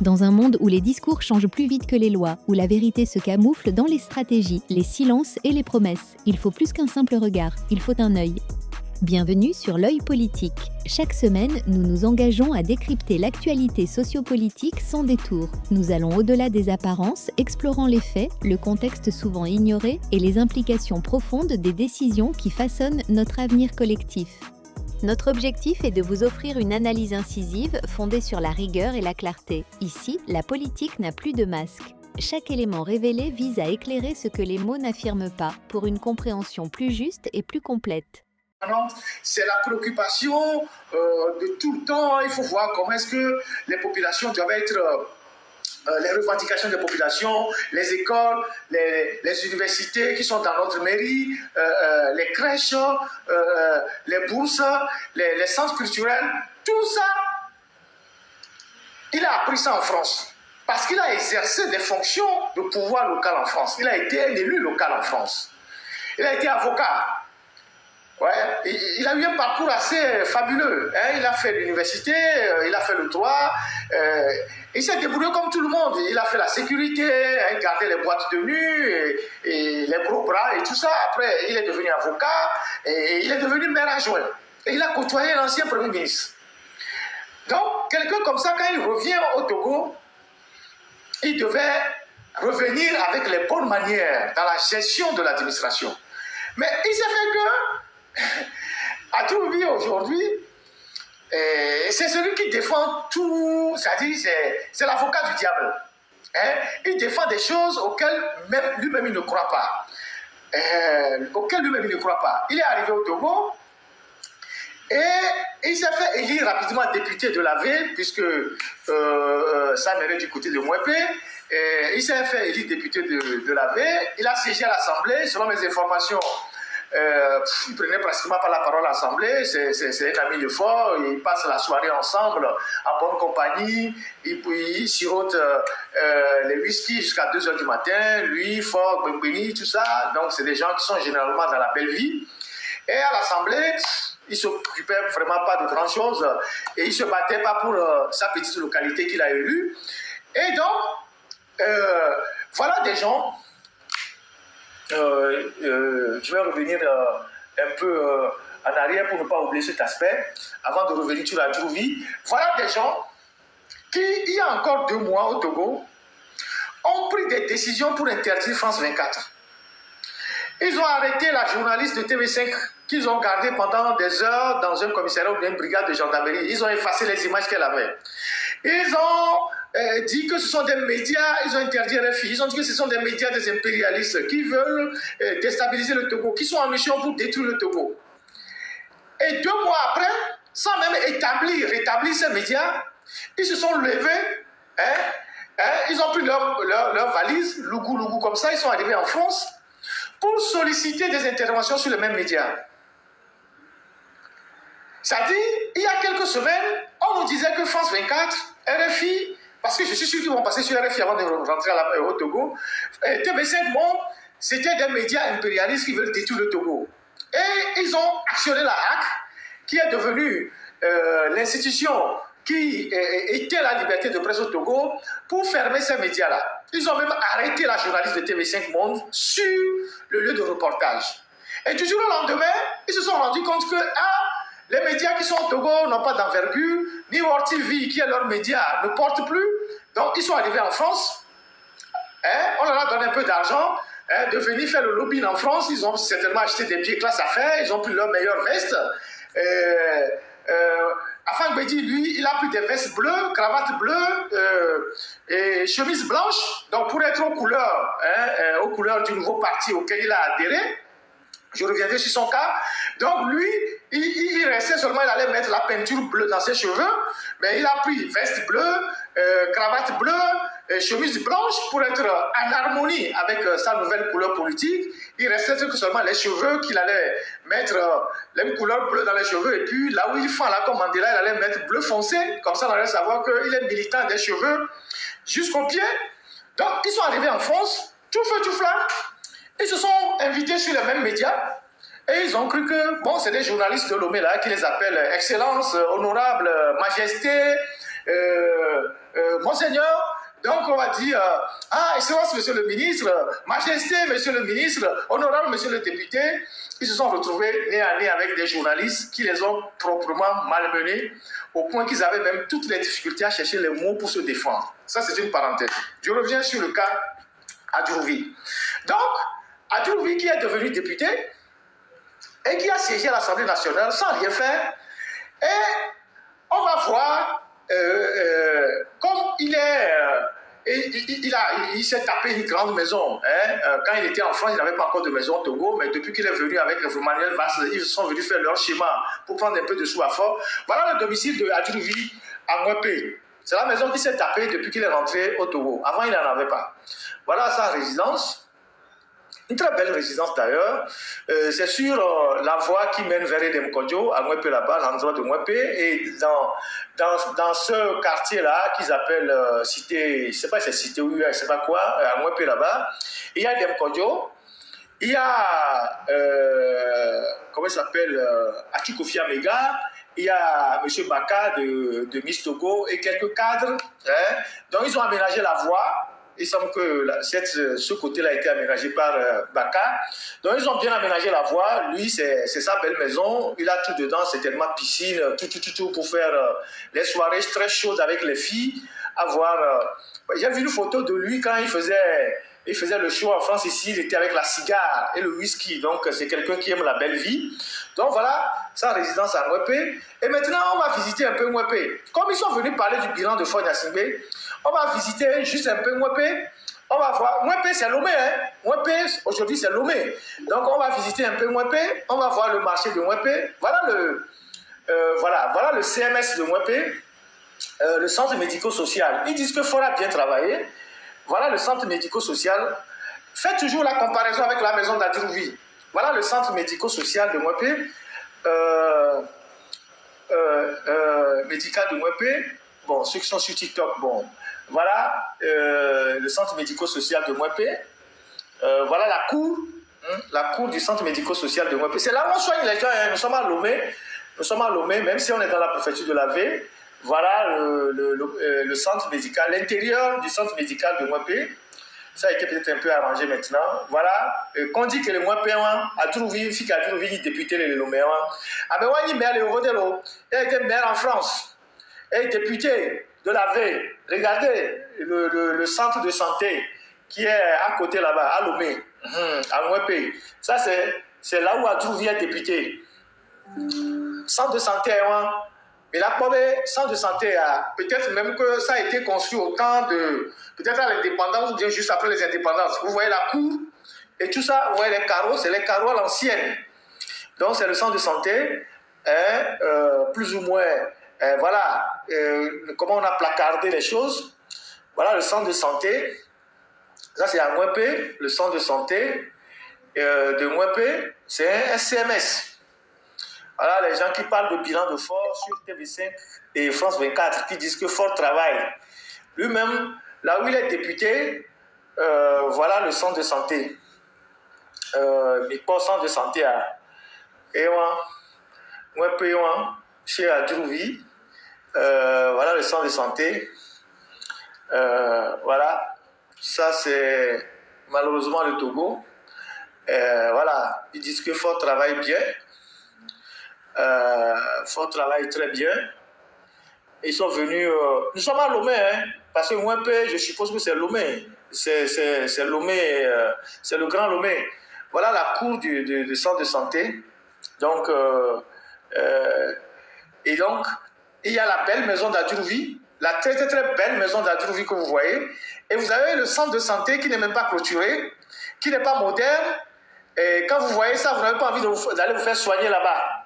Dans un monde où les discours changent plus vite que les lois, où la vérité se camoufle dans les stratégies, les silences et les promesses, il faut plus qu'un simple regard, il faut un œil. Bienvenue sur l'œil politique. Chaque semaine, nous nous engageons à décrypter l'actualité sociopolitique sans détour. Nous allons au-delà des apparences, explorant les faits, le contexte souvent ignoré et les implications profondes des décisions qui façonnent notre avenir collectif. Notre objectif est de vous offrir une analyse incisive fondée sur la rigueur et la clarté. Ici, la politique n'a plus de masque. Chaque élément révélé vise à éclairer ce que les mots n'affirment pas, pour une compréhension plus juste et plus complète. C'est la préoccupation de tout le temps. Il faut voir comment est-ce que les populations doivent être, les revendications des populations, les écoles, les universités qui sont dans notre mairie, les crèches, les bourses, les centres culturels, tout ça, il a appris ça en France. Parce qu'il a exercé des fonctions de pouvoir local en France. Il a été un élu local en France. Il a été avocat. Ouais, il a eu un parcours assez fabuleux. Hein. Il a fait l'université, il a fait le droit, il s'est débrouillé comme tout le monde. Il a fait la sécurité, il gardait les boîtes de nuit, et les gros bras et tout ça. Après, il est devenu avocat et il est devenu maire adjoint. Et il a côtoyé l'ancien Premier ministre. Donc, quelqu'un comme ça, quand il revient au Togo, il devait revenir avec les bonnes manières dans la gestion de l'administration. Mais il s'est fait que à Trouvi aujourd'hui, c'est celui qui défend tout, c'est-à-dire c'est l'avocat du diable. Hein? Il défend des choses auxquelles lui-même il ne croit pas. Il est arrivé au Togo et il s'est fait élire rapidement député de la ville, puisque ça mène du côté de Mouépé. Il s'est fait élire député de la ville. Il a siégé à l'Assemblée, selon mes informations. Il prenait pratiquement pas la parole à l'Assemblée, c'est un ami de fort, ils passent la soirée ensemble, en bonne compagnie, ils sirotent les whisky jusqu'à 2h du matin, lui, Fort, Bengbeni, tout ça, donc c'est des gens qui sont généralement dans la belle vie. Et à l'Assemblée, il ne s'occupait vraiment pas de grand chose, et il ne se battait pas pour sa petite localité qu'il a élue. Et donc, voilà des gens. Je vais revenir un peu en arrière pour ne pas oublier cet aspect, avant de revenir sur la Trouvi. Voilà des gens qui, il y a encore 2 mois au Togo, ont pris des décisions pour interdire France 24. Ils ont arrêté la journaliste de TV5 qu'ils ont gardée pendant des heures dans un commissariat ou une brigade de gendarmerie. Ils ont effacé les images qu'elle avait. Ils ont dit que ce sont des médias, ils ont interdit RFI, ils ont dit que ce sont des médias des impérialistes qui veulent déstabiliser le Togo, qui sont en mission pour détruire le Togo. Et 2 mois après, sans même rétablir ces médias, ils se sont levés, ils ont pris leur valise, lougou comme ça, ils sont arrivés en France pour solliciter des interventions sur les mêmes médias. C'est-à-dire, il y a quelques semaines, on nous disait que France 24, RFI, parce que je suis sûr qu'ils vont passer sur RFI avant de rentrer au Togo, TV5 Monde, c'était des médias impérialistes qui veulent détruire le Togo. Et ils ont actionné la HAC, qui est devenue l'institution qui était la liberté de presse au Togo, pour fermer ces médias-là. Ils ont même arrêté la journaliste de TV5 Monde sur le lieu de reportage. Et du jour au lendemain, ils se sont rendus compte que les médias qui sont au Togo n'ont pas d'envergure, ni World TV, qui est leur média, ne porte plus. Donc, ils sont arrivés en France. On leur a donné un peu d'argent de venir faire le lobbying en France. Ils ont certainement acheté des billets classe affaires. Ils ont pris leur meilleure veste. Afan Gbedi, lui, il a pris des vestes bleues, cravates bleues et chemise blanche. Donc, pour être aux couleurs du nouveau parti auquel il a adhéré. Je reviendrai sur son cas. Donc lui, il restait seulement, il allait mettre la peinture bleue dans ses cheveux, mais il a pris veste bleue, cravate bleue, chemise blanche pour être en harmonie avec sa nouvelle couleur politique. Il restait seulement les cheveux qu'il allait mettre les couleurs bleues dans les cheveux, et puis là où il fend là comme Mandela, il allait mettre bleu foncé, comme ça on allait savoir qu'il est militant des cheveux jusqu'aux pieds. Donc ils sont arrivés en France, tout feu, tout flamme. Ils se sont invités sur les mêmes médias et ils ont cru que, bon, c'est des journalistes de Lomé là qui les appellent Excellence, Honorable, Majesté, Monseigneur, donc on va dire, Excellence, Monsieur le ministre, Majesté, Monsieur le ministre, Honorable, Monsieur le député, ils se sont retrouvés nez à nez avec des journalistes qui les ont proprement malmenés, au point qu'ils avaient même toutes les difficultés à chercher les mots pour se défendre. Ça, c'est une parenthèse. Je reviens sur le cas Adjouvi. Donc, Adjouvi qui est devenu député et qui a siégé à l'Assemblée nationale sans rien faire, et on va voir comme il est... il s'est tapé une grande maison. Quand il était en France, il n'avait pas encore de maison au Togo, mais depuis qu'il est venu avec Manuel Valls, ils sont venus faire leur schéma pour prendre un peu de sous à fort. Voilà le domicile de Adjouvi à Mouepé. C'est la maison qui s'est tapée depuis qu'il est rentré au Togo. Avant, il n'en avait pas. Voilà sa résidence. Une très belle résidence d'ailleurs. C'est sur la voie qui mène vers Edem-Kodjo, à Mouepé là-bas, l'endroit de Mouepé. Et dans ce quartier-là, qu'ils appellent cité, je ne sais pas si c'est cité ou je ne sais pas quoi, à Mouepé là-bas, il y a Edem-Kodjo, il y a, comment il s'appelle, Aki Kofi Amega, il y a M. Baka de Miss Togo et quelques cadres. Donc ils ont aménagé la voie. Il semble que ce côté-là a été aménagé par Baka. Donc, ils ont bien aménagé la voie. Lui, c'est sa belle maison. Il a tout dedans, c'est tellement piscine, tout pour faire les soirées très chaudes avec les filles. J'ai vu une photo de lui quand il faisait le show en France ici. Il était avec la cigare et le whisky. Donc, c'est quelqu'un qui aime la belle vie. Donc, voilà sa résidence à Mouepé. Et maintenant, on va visiter un peu Mouepé. Comme ils sont venus parler du bilan de Faure Gnassingbé, on va visiter juste un peu Mouepé. On va voir. Mouepé, c'est Lomé. Mouepé, aujourd'hui, c'est Lomé. Donc, on va visiter un peu Mouepé. On va voir le marché de Mouepé. Voilà le CMS de Mouepé, le centre médico-social. Ils disent que Faure a bien travaillé. Voilà le centre médico-social. Faites toujours la comparaison avec la maison d'Adjouvi. Voilà le centre médico-social de Mouepé. Médical de Mouepé. Bon, ceux qui sont sur TikTok, bon. Voilà le centre médico-social de Mouepé. Voilà la cour du centre médico-social de Mouepé. C'est là où on soigne les gens. Nous sommes à Lomé, même si on est dans la préfecture de la V. Voilà le centre médical, l'intérieur du centre médical de Mouepé. Ça a été peut-être un peu arrangé maintenant. Voilà. Qu'on dit que le Mouepéan a trouvé, il a trouvé député le Loméan. Ah ben, on y met le Rodelo. Il a été maire en France. Il est député de la V. Regardez le centre de santé qui est à côté là-bas, à Lomé, à Mouepé. Ça, c'est là où Adjouvi est député. Centre de santé, mais la centre de santé, peut-être même que ça a été construit au temps de, peut-être à l'indépendance ou bien juste après les indépendances. Vous voyez la cour et tout ça, vous voyez les carreaux, c'est les carreaux à l'ancienne. Donc c'est le centre de santé, plus ou moins, voilà, comment on a placardé les choses. Voilà le centre de santé. Ça c'est à Mouepé, le centre de santé de Mouepé, c'est un CMS. Voilà les gens qui parlent de bilan de Faure sur TV5 et France 24, qui disent que Faure travaille. Lui-même, là où il est député, voilà le centre de santé. Mais pas centre de santé à Mouepé, chez Adjouvi. Voilà le centre de santé. Voilà. Ça, c'est malheureusement le Togo. Voilà. Ils disent que Faure travaille bien. Faure travaille très bien. Ils sont venus. Nous sommes à Lomé, parce que Mouepé, je suppose que c'est Lomé. C'est Lomé, c'est le grand Lomé. Voilà la cour du centre de santé. Donc, et donc, il y a la belle maison d'Adjouvi, la très très très belle maison d'Adjouvi que vous voyez. Et vous avez le centre de santé qui n'est même pas clôturé, qui n'est pas moderne. Et quand vous voyez ça, vous n'avez pas envie d'aller vous faire soigner là-bas.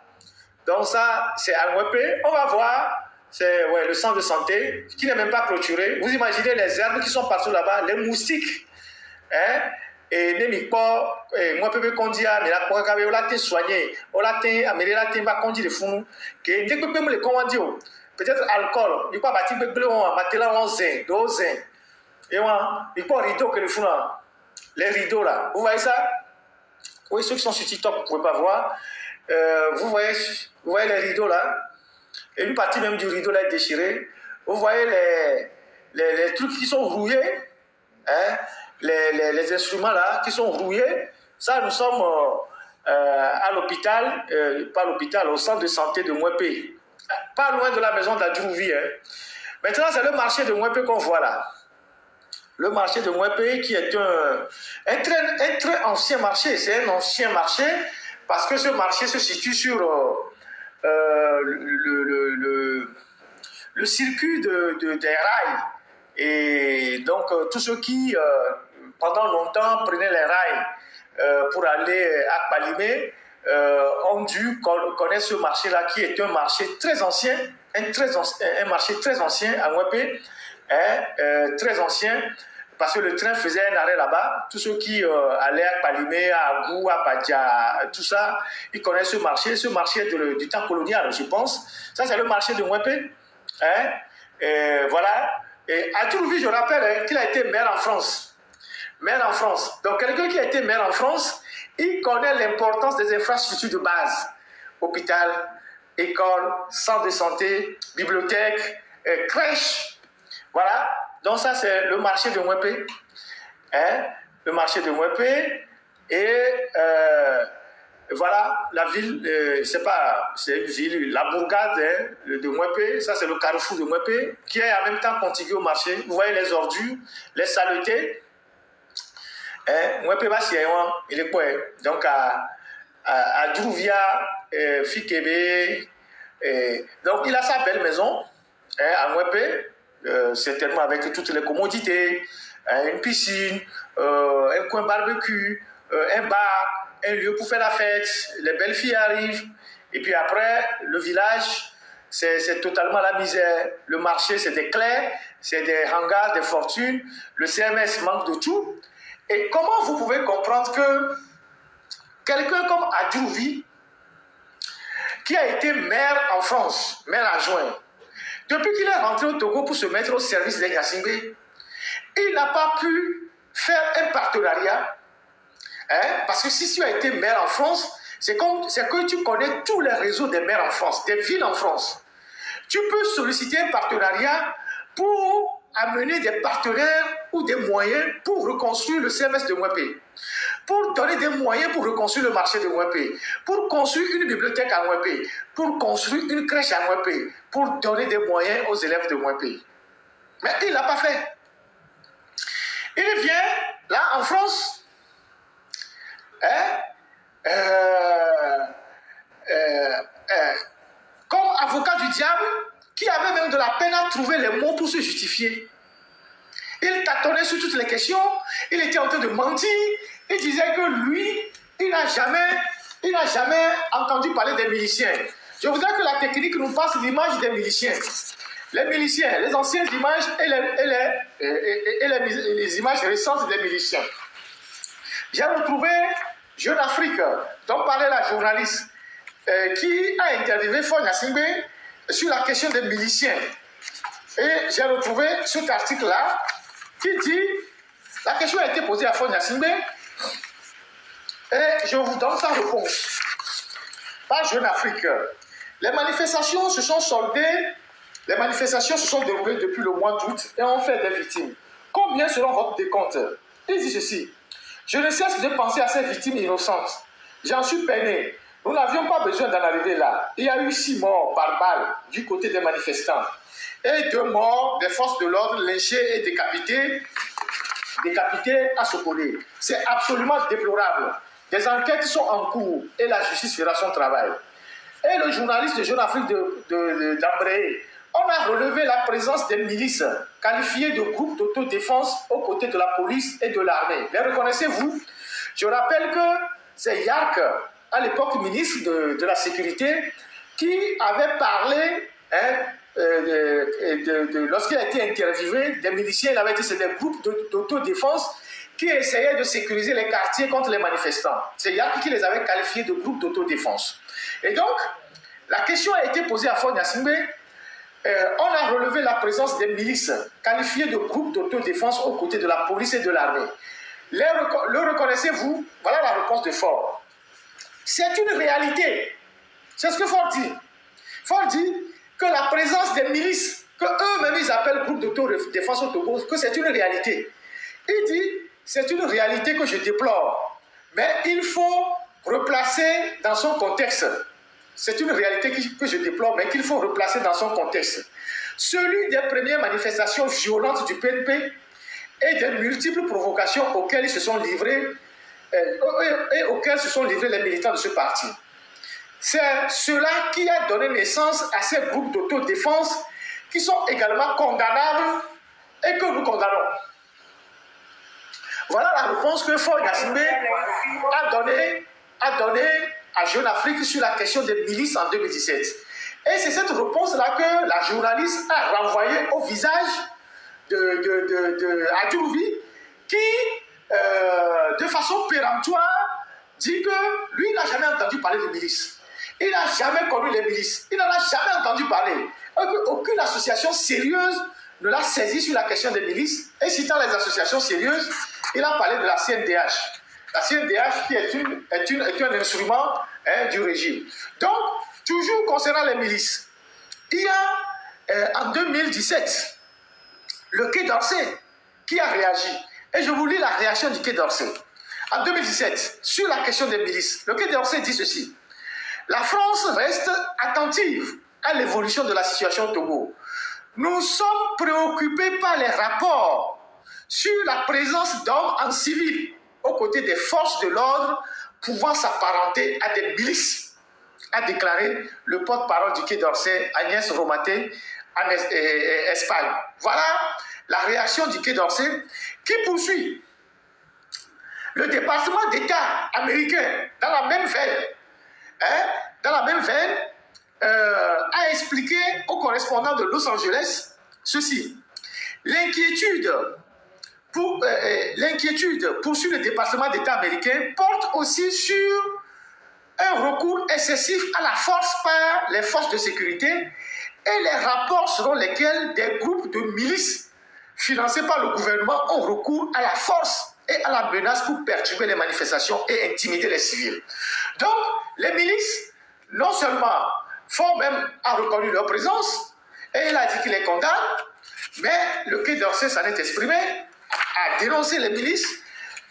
Donc ça, c'est à Mouepé. On va voir, c'est le centre de santé qui n'est même pas clôturé. Vous imaginez les herbes qui sont partout là-bas, les moustiques. Et Némipo, Mouepé Kondia, mais la Poikabe, on l'a été soigné. On l'a été amélioré, on l'a été vacances de fou. Que dès que vous pouvez me le commander, peut-être alcool, du coup, bâti, on va là, on zin, deux zin. Et il faut rideau que le fou là. Les rideaux là. Vous voyez ça? Oui, ceux qui sont sur TikTok, vous ne pouvez pas voir. Vous voyez les rideaux là. Et une partie même du rideau là est déchirée. Vous voyez les trucs qui sont rouillés, hein, les instruments là qui sont rouillés. Ça, nous sommes à l'hôpital, pas l'hôpital, au centre de santé de Mwepé, pas loin de la maison d'Adjouvi. Hein. Maintenant, c'est le marché de Mwepé qu'on voit là. Le marché de Mwepé qui est un très ancien marché. C'est un ancien marché parce que ce marché se situe sur le circuit des rails. Et donc, tous ceux qui, pendant longtemps, prenaient les rails pour aller à Kpalimé ont dû connaître ce marché-là qui est un marché très ancien, un marché très ancien à Mwepé, très ancien, parce que le train faisait un arrêt là-bas. Tous ceux qui allaient à Kpalimé, à Agou, à Padja, tout ça, ils connaissent ce marché. Ce marché est du temps colonial, je pense. Ça, c'est le marché de Mwepé. Hein? Voilà. Et Adjouvi, je rappelle qu'il a été maire en France. Maire en France. Donc, quelqu'un qui a été maire en France, il connaît l'importance des infrastructures de base. Hôpital, école, centre de santé, bibliothèque, crèche. Voilà. Donc, ça, c'est le marché de Mwepé. Hein? Le marché de Mwepé. Et voilà, la ville, c'est une ville, la bourgade hein, de Mwepé, ça c'est le carrefour de Mwepé, qui est en même temps contiguë au marché. Vous voyez les ordures, les saletés. Mwepé Bassiewan, il est quoi? Donc à Djouvia, Fikebe. Donc il a sa belle maison à Mwepé, certainement avec toutes les commodités, une piscine, un coin barbecue, un bar, un lieu pour faire la fête, les belles filles arrivent, et puis après, le village, c'est totalement la misère. Le marché, c'est des clés, c'est des hangars, des fortunes, le CMS manque de tout. Et comment vous pouvez comprendre que quelqu'un comme Adjouvi, qui a été maire en France, maire adjoint, depuis qu'il est rentré au Togo pour se mettre au service des Gnassingbé, il n'a pas pu faire un partenariat. Hein? Parce que si tu as été maire en France, c'est que tu connais tous les réseaux des maires en France, des villes en France. Tu peux solliciter un partenariat pour amener des partenaires ou des moyens pour reconstruire le CMS de Mwepé, pour donner des moyens pour reconstruire le marché de Mwepé, pour construire une bibliothèque à Mwepé, pour construire une crèche à Mwepé, pour donner des moyens aux élèves de Mwepé. Mais il ne l'a pas fait. Il vient là en France. Comme avocat du diable, qui avait même de la peine à trouver les mots pour se justifier. Il tâtonnait sur toutes les questions, il était en train de mentir, il disait que lui, il n'a jamais entendu parler des miliciens. Je voudrais que la technique nous passe l'image des miliciens. Les miliciens, les anciennes images et les images récentes des miliciens. J'ai retrouvé Jeune Afrique, dont parlait la journaliste, qui a interviewé Faure Gnassingbé sur la question des miliciens. Et j'ai retrouvé cet article-là qui dit, la question a été posée à Faure Gnassingbé, et je vous donne sa réponse. Par Jeune Afrique, les manifestations se sont déroulées depuis le mois d'août et ont fait des victimes. Combien selon votre décompte? Il dit ceci. Je ne cesse de penser à ces victimes innocentes. J'en suis peiné. Nous n'avions pas besoin d'en arriver là. Il y a eu 6 morts par balle du côté des manifestants. Et 2 morts des forces de l'ordre lynchés et décapités à Sokone. C'est absolument déplorable. Des enquêtes sont en cours et la justice fera son travail. Et le journaliste de Jeune Afrique d'Ambré, on a relevé la présence des milices qualifiées de groupes d'autodéfense aux côtés de la police et de l'armée. Les reconnaissez-vous? Je rappelle que c'est Yark, à l'époque ministre de la Sécurité, qui avait parlé, lorsqu'il a été interviewé, des miliciens, il avait dit que c'est des groupes d'autodéfense qui essayaient de sécuriser les quartiers contre les manifestants. C'est Yark qui les avait qualifiés de groupes d'autodéfense. Et donc, la question a été posée à Faure Gnassingbé. On a relevé la présence des milices qualifiées de groupes d'autodéfense aux côtés de la police et de l'armée. Le reconnaissez-vous? Voilà la réponse de Faure. C'est une réalité. C'est ce que Faure dit. Faure dit que la présence des milices que eux-mêmes ils appellent groupe d'autodéfense au Togo, que c'est une réalité. Il dit, c'est une réalité que je déplore, mais il faut replacer dans son contexte. C'est une réalité que je déplore, mais qu'il faut replacer dans son contexte. Celui des premières manifestations violentes du PNP et des multiples provocations auxquelles ils se sont livrés et auxquelles se sont livrés les militants de ce parti. C'est cela qui a donné naissance à ces groupes d'autodéfense qui sont également condamnables et que nous condamnons. Voilà la réponse que Faure Gnassingbé a donnée à Jeune Afrique sur la question des milices en 2017. Et c'est cette réponse-là que la journaliste a renvoyée au visage de Adjourouvi qui, de façon péremptoire, dit que lui n'a jamais entendu parler de milices. Il n'a jamais connu les milices. Il n'en a jamais entendu parler. Aucune association sérieuse ne l'a saisi sur la question des milices. Et citant les associations sérieuses, il a parlé de la CNDH. La CNDH qui est un instrument du régime. Donc, toujours concernant les milices, il y a en 2017 le Quai d'Orsay qui a réagi. Et je vous lis la réaction du Quai d'Orsay. En 2017, sur la question des milices, le Quai d'Orsay dit ceci. La France reste attentive à l'évolution de la situation au Togo. Nous sommes préoccupés par les rapports sur la présence d'hommes en civil aux côtés des forces de l'ordre pouvant s'apparenter à des milices, a déclaré le porte-parole du Quai d'Orsay, Agnès Romaté, en Espagne. Voilà la réaction du Quai d'Orsay qui poursuit. Le département d'État américain, dans la même veine, a expliqué au correspondant de Los Angeles ceci. L'inquiétude poursuit le département d'État américain porte aussi sur un recours excessif à la force par les forces de sécurité et les rapports selon lesquels des groupes de milices financés par le gouvernement ont recours à la force et à la menace pour perturber les manifestations et intimider les civils. Donc, les milices, non seulement a reconnu leur présence, et il a dit qu'il les condamne, mais le Quai d'Orsay s'en est exprimé, a dénoncé les milices,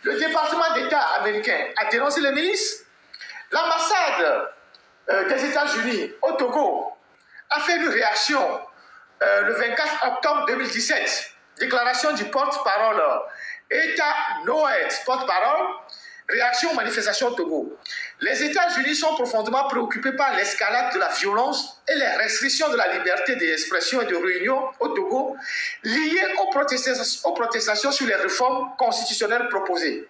le département d'État américain a dénoncé les milices, l'ambassade des États-Unis au Togo a fait une réaction le 24 octobre 2017, déclaration du porte-parole État Noët, porte-parole, réaction aux manifestations au Togo. Les États-Unis sont profondément préoccupés par l'escalade de la violence et les restrictions de la liberté d'expression et de réunion au Togo liées aux protestations sur les réformes constitutionnelles proposées.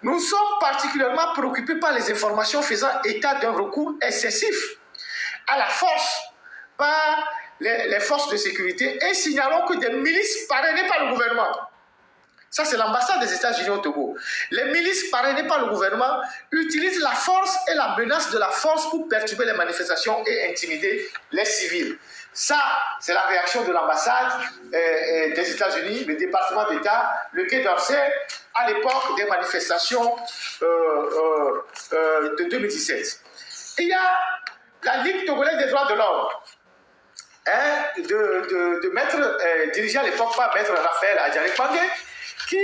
Nous sommes particulièrement préoccupés par les informations faisant état d'un recours excessif à la force par les forces de sécurité et signalons que des milices parrainées par le gouvernement. Ça, c'est l'ambassade des États-Unis au Togo. Les milices parrainées par le gouvernement utilisent la force et la menace de la force pour perturber les manifestations et intimider les civils. Ça, c'est la réaction de l'ambassade des États-Unis, le département d'État, le Quai d'Orsay, à l'époque des manifestations de 2017. Il y a la Ligue togolaise des droits de l'homme, de maître, dirigé à l'époque par maître Raphaël Adjari-Kpangé, qui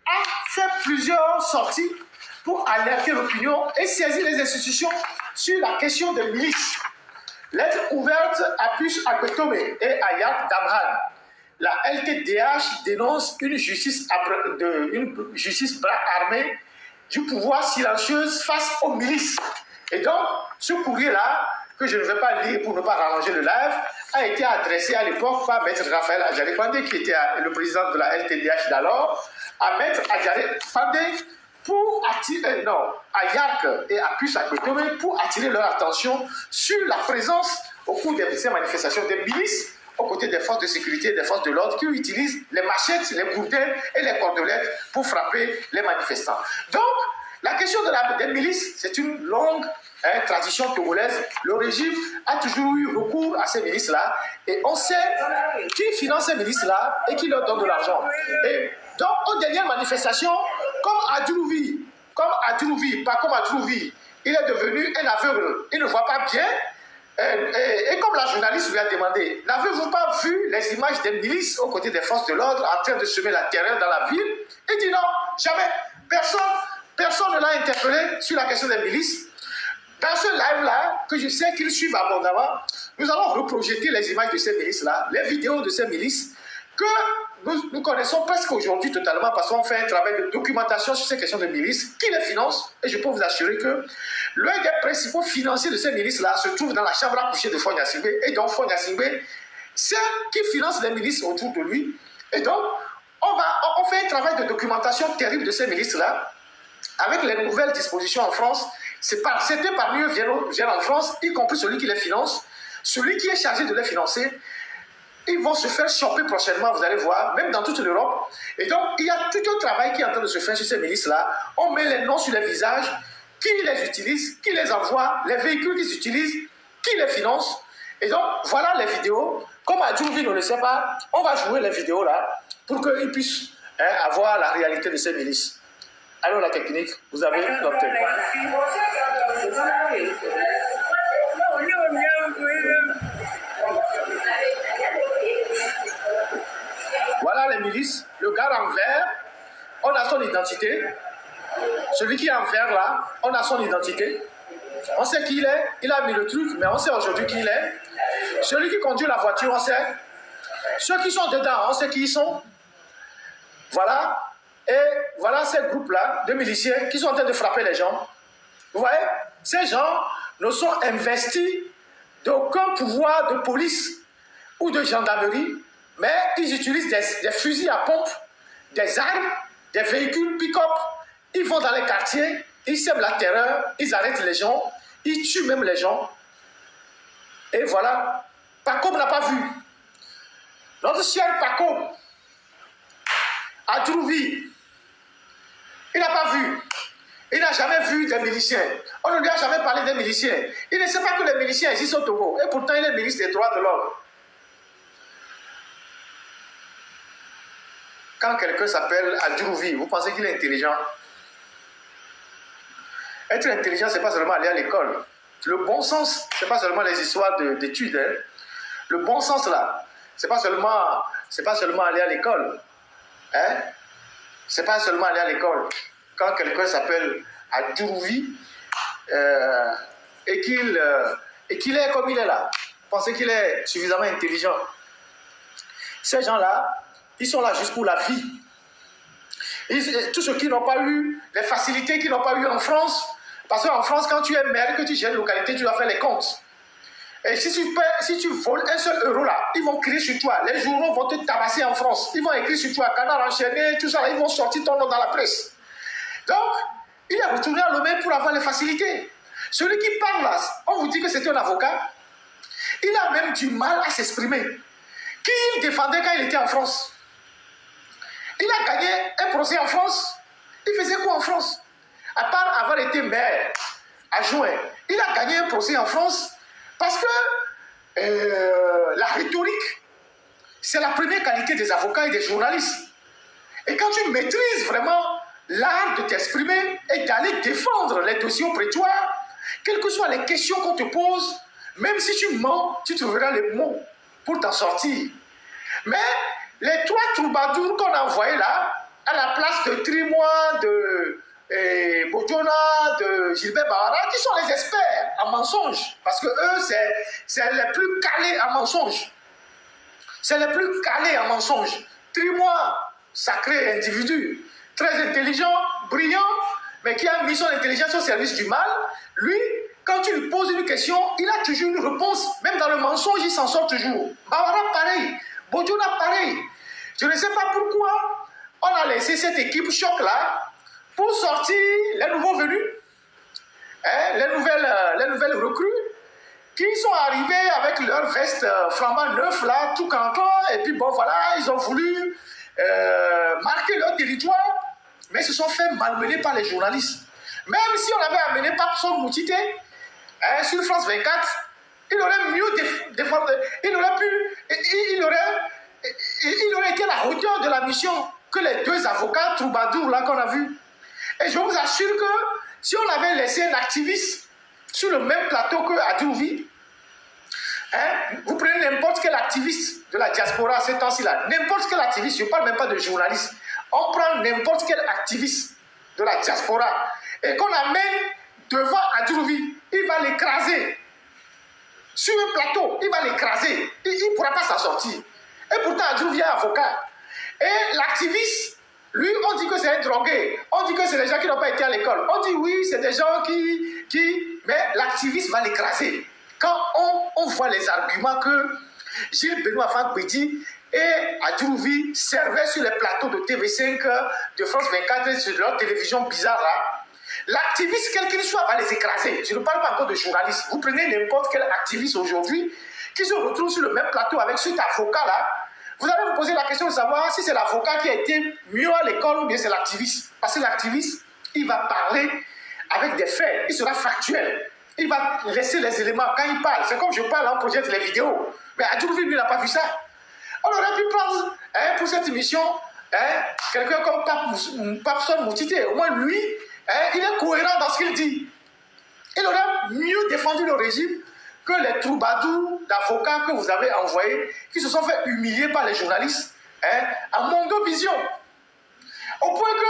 a fait plusieurs sorties pour alerter l'opinion et saisir les institutions sur la question des milices. Lettre ouverte à Pius Agbetome et à Yak Damran. La LTDH dénonce une justice bras armée du pouvoir silencieuse face aux milices. Et donc, ce courrier-là, que je ne vais pas lire pour ne pas rallonger le live, a été adressé à l'époque par Maître Raphaël Adjari-Kpangé, qui était le président de la LTDH d'alors, à Maître Adjari-Kpangé pour attirer, à Yark et à Pius Agbetome pour attirer leur attention sur la présence au cours de ces manifestations des milices aux côtés des forces de sécurité et des forces de l'ordre qui utilisent les machettes, les bourdins et les cordelettes pour frapper les manifestants. Donc, la question des milices, c'est une longue tradition togolaise. Le régime a toujours eu recours à ces milices-là et on sait qui finance ces milices-là et qui leur donne de l'argent. Et donc, aux dernières manifestations, comme Adjourouvi, il est devenu un aveugle, il ne voit pas bien, Et comme la journaliste lui a demandé, n'avez-vous pas vu les images des milices aux côtés des forces de l'ordre en train de semer la terreur dans la ville? Il dit non, jamais. Personne ne l'a interpellé sur la question des milices. Dans ce live-là, que je sais qu'ils suivent abondamment, nous allons reprojeter les images de ces milices-là, les vidéos de ces milices, que nous connaissons presque aujourd'hui totalement parce qu'on fait un travail de documentation sur ces questions de milices, qui les finance, et je peux vous assurer que l'un des principaux financiers de ces milices-là se trouve dans la chambre à coucher de Faure Gnassingbé, et donc Faure Gnassingbé, c'est qui finance les milices autour de lui, et donc on fait un travail de documentation terrible de ces milices-là, avec les nouvelles dispositions en France. Certains parmi eux viennent en France, y compris celui qui les finance, celui qui est chargé de les financer. Ils vont se faire choper prochainement, vous allez voir, même dans toute l'Europe. Et donc, il y a tout un travail qui est en train de se faire sur ces milices-là. On met les noms sur les visages, qui les utilise, qui les envoie, les véhicules qu'ils utilisent, qui les finance. Et donc, voilà les vidéos. Comme Adjouvi ne le sait pas, on va jouer les vidéos là pour qu'ils puissent avoir la réalité de ces milices. Alors, la technique, vous avez noté. Voilà les milices, le gars en vert, on a son identité. Celui qui est en vert là, on a son identité. On sait qui il est, il a mis le truc, mais on sait aujourd'hui qui il est. Celui qui conduit la voiture, on sait. Ceux qui sont dedans, on sait qui ils sont. Voilà. Et voilà ces groupes-là de miliciens qui sont en train de frapper les gens. Vous voyez, ces gens ne sont investis d'aucun pouvoir de police ou de gendarmerie, mais ils utilisent des fusils à pompe, des armes, des véhicules pick-up. Ils vont dans les quartiers, ils sèment la terreur, ils arrêtent les gens, ils tuent même les gens. Et voilà, Paco n'a pas vu. Notre cher Paco, Adjouvi, il n'a pas vu. Il n'a jamais vu des miliciens. On ne lui a jamais parlé des miliciens. Il ne sait pas que les miliciens existent au Togo. Et pourtant, il est ministre des droits de l'homme. Quand quelqu'un s'appelle Adjouvi, vous pensez qu'il est intelligent? Être intelligent, ce n'est pas seulement aller à l'école. Le bon sens, ce n'est pas seulement les histoires d'études. Hein. Le bon sens, là, ce n'est pas seulement aller à l'école. Hein? Ce n'est pas seulement aller à l'école. Quand quelqu'un s'appelle Adjouvi et qu'il est comme il est là, pensez qu'il est suffisamment intelligent. Ces gens-là, ils sont là juste pour la vie. Tous ceux qui n'ont pas eu les facilités qu'ils n'ont pas eu en France, parce qu'en France, quand tu es maire, que tu gères une localité, tu dois faire les comptes. Et si tu voles un seul euro là, ils vont crier sur toi. Les journaux vont te tabasser en France. Ils vont écrire sur toi, canard enchaîné, tout ça, là, ils vont sortir ton nom dans la presse. Donc, il est retourné à Lomé pour avoir les facilités. Celui qui parle là, on vous dit que c'était un avocat. Il a même du mal à s'exprimer. Qui il défendait quand il était en France? Il a gagné un procès en France. Il faisait quoi en France? À part avoir été maire, adjoint, il a gagné un procès en France parce que la rhétorique, c'est la première qualité des avocats et des journalistes. Et quand tu maîtrises vraiment l'art de t'exprimer et d'aller défendre les dossiers au prétoire, quelles que soient les questions qu'on te pose, même si tu mens, tu trouveras les mots pour t'en sortir. Mais les trois troubadours qu'on a envoyés là, à la place de Trimois, de Bojona, de Gilbert Bawara, qui sont les experts en mensonges, parce que eux, c'est les plus calés en mensonges. C'est les plus calés en mensonges. Trimois, sacré individu, très intelligent, brillant, mais qui a mis son intelligence au service du mal, lui, quand tu lui poses une question, il a toujours une réponse. Même dans le mensonge, il s'en sort toujours. Bawara, pareil. Bojona, pareil. Je ne sais pas pourquoi on a laissé cette équipe choc-là pour sortir les nouveaux venus, hein, les nouvelles recrues, qui sont arrivés avec leur veste flambant neuf, là, tout canton, et puis bon, voilà, ils ont voulu marquer leur territoire, mais ils se sont fait malmener par les journalistes. Même si on avait amené Papson Moutité sur France 24, il aurait mieux défendu, il aurait été à la hauteur de la mission que les deux avocats troubadours là qu'on a vus. Et je vous assure que si on avait laissé un activiste sur le même plateau que Adjouvi, Hein? Vous prenez n'importe quel activiste de la diaspora à ces temps-ci-là, n'importe quel activiste, je ne parle même pas de journaliste, on prend n'importe quel activiste de la diaspora et qu'on amène devant Adjourouvi, il va l'écraser. Sur un plateau, il va l'écraser. Il ne pourra pas s'en sortir. Et pourtant, Adjourouvi est avocat. Et l'activiste, lui, on dit que c'est un drogué. On dit que c'est des gens qui n'ont pas été à l'école. On dit oui, c'est des gens qui... Mais l'activiste va l'écraser. Quand on voit les arguments que Gilles Benoît Fagbedi et Adjourouvi servaient sur les plateaux de TV5, de France 24, sur leur télévision bizarre là, l'activiste, quel qu'il soit, va les écraser. Je ne parle pas encore de journalistes. Vous prenez n'importe quel activiste aujourd'hui qui se retrouve sur le même plateau avec cet avocat-là, vous allez vous poser la question de savoir si c'est l'avocat qui a été mieux à l'école ou bien c'est l'activiste. Parce que l'activiste, il va parler avec des faits, il sera factuel. Il va laisser les éléments quand il parle. C'est comme je parle, on projette les vidéos. Mais Adjourouvi, lui, n'a pas vu ça. On aurait pu prendre pour cette émission quelqu'un comme Papson Moutité. Au moins, lui, il est cohérent dans ce qu'il dit. Il aurait mieux défendu le régime que les troubadours d'avocats que vous avez envoyés, qui se sont fait humilier par les journalistes à Mondovision. Au point que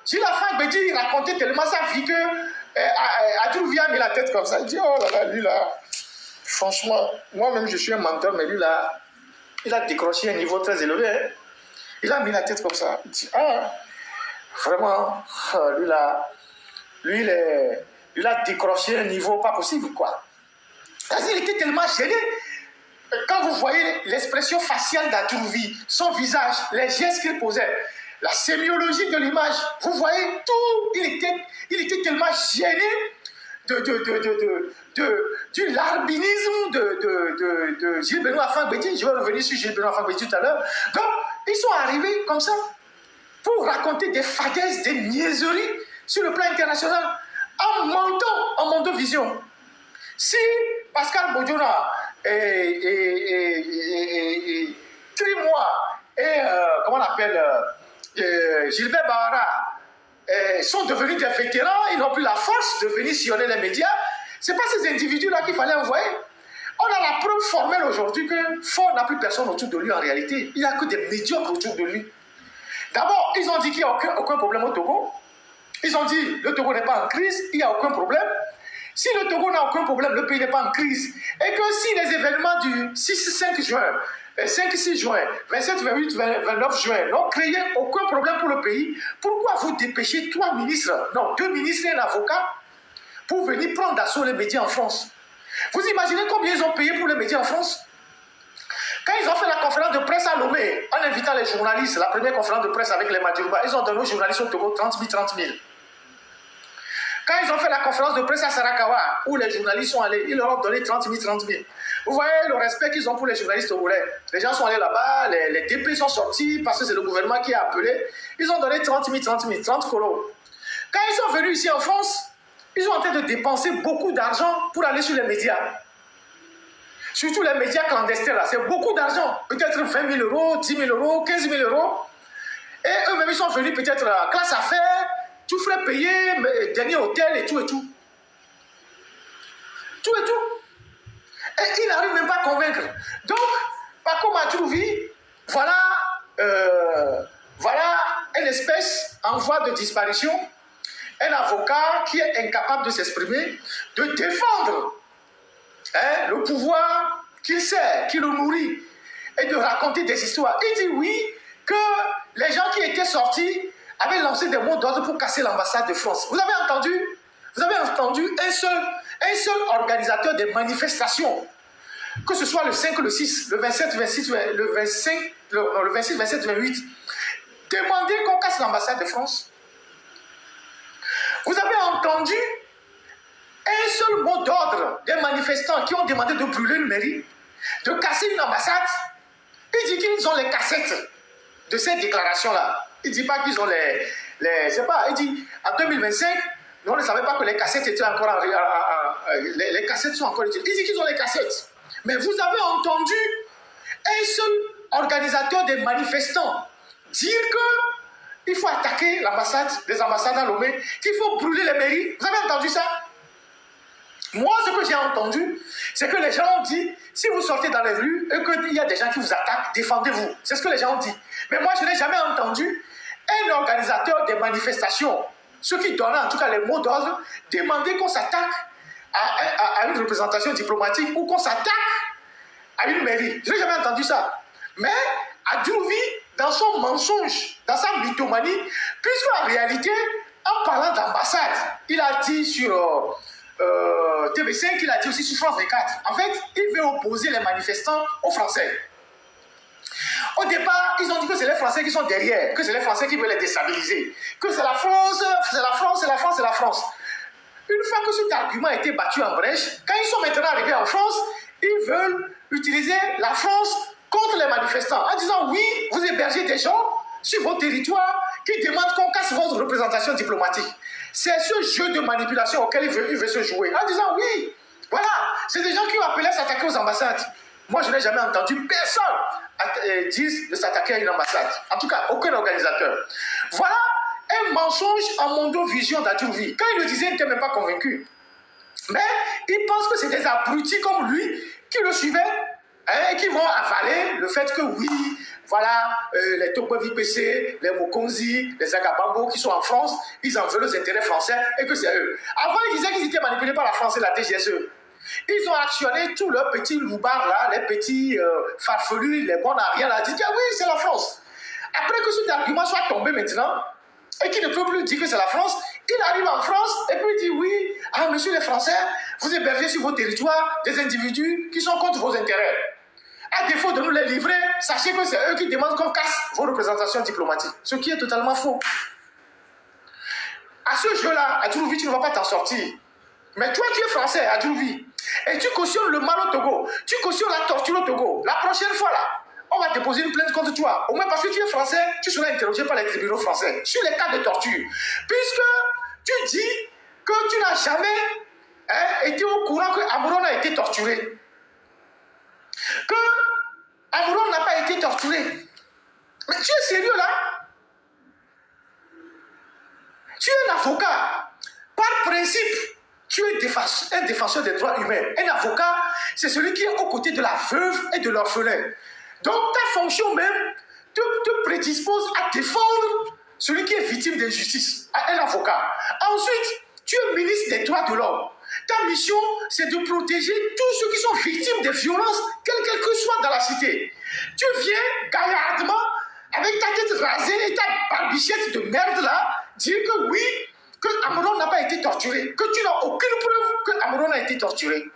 Gilles Fagbedi racontait tellement sa vie que Adjourouvi a mis la tête comme ça. Il dit, oh là là, lui là, franchement, moi-même je suis un menteur, mais lui là, il a décroché un niveau très élevé. Hein. Il a mis la tête comme ça. Il dit, ah, vraiment, lui là, il a décroché un niveau pas possible, quoi. Il était tellement gêné. Quand vous voyez l'expression faciale d'Adjourouvi, son visage, les gestes qu'il posait, la sémiologie de l'image, vous voyez tout, il était tellement gêné du larbinisme de Gilles Benoît Fagbedi. Je vais revenir sur Gilles Benoît Fagbedi tout à l'heure. Donc, ils sont arrivés comme ça pour raconter des fadaises, des niaiseries sur le plan international en mentant, en Mondovision. Si Pascal Bodiona et Trimois et comment on appelle Gilbert Bahara sont devenus des vétérans, ils n'ont plus la force de venir sillonner les médias. Ce n'est pas ces individus-là qu'il fallait envoyer. On a la preuve formelle aujourd'hui que Faure n'a plus personne autour de lui en réalité. Il n'y a que des médiocres autour de lui. D'abord, ils ont dit qu'il n'y a aucun problème au Togo. Ils ont dit le Togo n'est pas en crise, il n'y a aucun problème. Si le Togo n'a aucun problème, le pays n'est pas en crise. Et que si les événements du 6-5 juin, 5-6 juin, 27, 28, 29 juin n'ont créé aucun problème pour le pays, pourquoi vous dépêchez 3 ministres, non, 2 ministres et un avocat pour venir prendre d'assaut les médias en France? Vous imaginez combien ils ont payé pour les médias en France? Quand ils ont fait la conférence de presse à Lomé, en invitant les journalistes, la première conférence de presse avec les Madjouba, ils ont donné aux journalistes au Togo 30 000. Quand ils ont fait la conférence de presse à Sarakawa, où les journalistes sont allés, ils leur ont donné 30 000. Vous voyez le respect qu'ils ont pour les journalistes togolais. Les gens sont allés là-bas, les DP sont sortis parce que c'est le gouvernement qui a appelé. Ils ont donné 30 colos. Quand ils sont venus ici en France, ils sont en train de dépenser beaucoup d'argent pour aller sur les médias. Surtout les médias clandestins, là, c'est beaucoup d'argent. Peut-être 20 000 euros, 10 000 euros, 15 000 euros. Et eux-mêmes, ils sont venus peut-être à classe affaires, tout frais payé, dernier hôtel et tout et tout. Tout et tout. Et ils n'arrivent même pas à convaincre. Donc, Paco Adjourouvi, voilà une espèce en voie de disparition, un avocat qui est incapable de s'exprimer, de défendre le pouvoir qu'il sert, qui le nourrit, et de raconter des histoires. Il dit oui, que les gens qui étaient sortis avaient lancé des mots d'ordre pour casser l'ambassade de France. Vous avez entendu un seul organisateur des manifestations, que ce soit le 5, le 6, le 27, 26, le 25, le 26, 27, 28, demander qu'on casse l'ambassade de France. Vous avez entendu un seul mot d'ordre des manifestants qui ont demandé de brûler une mairie, de casser une ambassade. Il dit qu'ils ont les cassettes de cette déclaration-là. Il ne dit pas qu'ils ont je sais pas, il dit en 2025, nous on ne savait pas que les cassettes étaient encore les cassettes sont encore utilisées. Il dit qu'ils ont les cassettes. Mais vous avez entendu un seul organisateur des manifestants dire qu'il faut attaquer les ambassades à Lomé, qu'il faut brûler les mairies. Vous avez entendu ça? Moi, ce que j'ai entendu, c'est que les gens ont dit, si vous sortez dans les rues et qu'il y a des gens qui vous attaquent, défendez-vous. C'est ce que les gens ont dit. Mais moi, je n'ai jamais entendu un organisateur des manifestations, ceux qui donnaient en tout cas les mots d'ordre, demander qu'on s'attaque à une représentation diplomatique ou qu'on s'attaque à une mairie. Je n'ai jamais entendu ça. Mais Adjouvi, dans son mensonge, dans sa mythomanie, puisqu'en réalité, en parlant d'ambassade, il a dit sur TV5, il a dit aussi sur France 24. En fait, il veut opposer les manifestants aux Français. Au départ, ils ont dit que c'est les Français qui sont derrière, que c'est les Français qui veulent les déstabiliser, que c'est la France, c'est la France, c'est la France, c'est la France. Une fois que cet argument a été battu en brèche, quand ils sont maintenant arrivés en France, ils veulent utiliser la France contre les manifestants en disant oui, vous hébergez des gens sur vos territoires qui demandent qu'on casse votre représentation diplomatique. C'est ce jeu de manipulation auquel il veut se jouer en disant oui, voilà, c'est des gens qui ont appelé à s'attaquer aux ambassades. Moi, je n'ai jamais entendu personne dire de s'attaquer à une ambassade. En tout cas, aucun organisateur. Voilà un mensonge en mondovision d'Adjouvi. Quand il le disait, il n'était même pas convaincu. Mais il pense que c'est des abrutis comme lui qui le suivaient et qui vont avaler le fait que oui, voilà, les Tokwevi PC, les Mokonzi, les Agabambo qui sont en France, ils en veulent aux intérêts français et que c'est eux. Avant, ils disaient qu'ils étaient manipulés par la France et la DGSE. Ils ont actionné tous leurs petits loupards là, les petits farfelus, les bons à rien là. Ils disent oui, c'est la France. Après que cet argument soit tombé maintenant, et qu'il ne peut plus dire que c'est la France, il arrive en France et puis il dit oui, ah monsieur les Français, vous hébergez sur vos territoires des individus qui sont contre vos intérêts. À défaut de nous les livrer, sachez que c'est eux qui demandent qu'on casse vos représentations diplomatiques. Ce qui est totalement faux. À ce jeu-là, Adjouvi, tu ne vas pas t'en sortir. Mais toi, tu es français, Adjouvi. Et tu cautionnes le mal au Togo. Tu cautionnes la torture au Togo. La prochaine fois, là, on va déposer une plainte contre toi. Au moins parce que tu es français, tu seras interrogé par les tribunaux français sur les cas de torture. Puisque tu dis que tu n'as jamais été au courant que Amoron a été torturé. Que Amoron n'a pas été torturé. Mais tu es sérieux là? Tu es un avocat. Par principe, tu es un défenseur des droits humains. Un avocat, c'est celui qui est aux côtés de la veuve et de l'orphelin. Donc ta fonction même te prédispose à défendre celui qui est victime d'injustice, un avocat. Ensuite, tu es ministre des droits de l'homme. Ta mission, c'est de protéger tous ceux qui sont victimes des violences, quelles que soient dans la cité. Tu viens gaillardement, avec ta tête rasée et ta barbichette de merde là, dire que oui, que Amoron n'a pas été torturé, que tu n'as aucune preuve que Amoron a été torturé.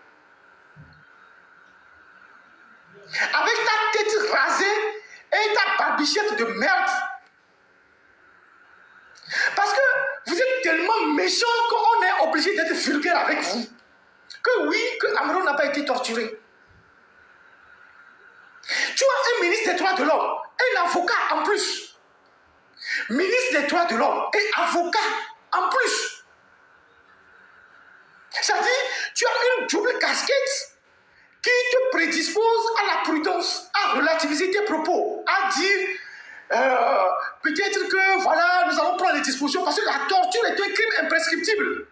Avec ta tête rasée et ta barbichette de merde. Parce que vous êtes tellement méchant qu'on est obligé d'être vulgaire avec vous. Que oui, que Amoron n'a pas été torturé. Tu as un ministre des droits de l'homme, un avocat en plus. Ministre des droits de l'homme et avocat en plus. C'est-à-dire, tu as une double casquette qui te prédispose à la prudence, à relativiser tes propos, à dire peut-être que voilà, nous allons prendre des dispositions parce que la torture est un crime imprescriptible.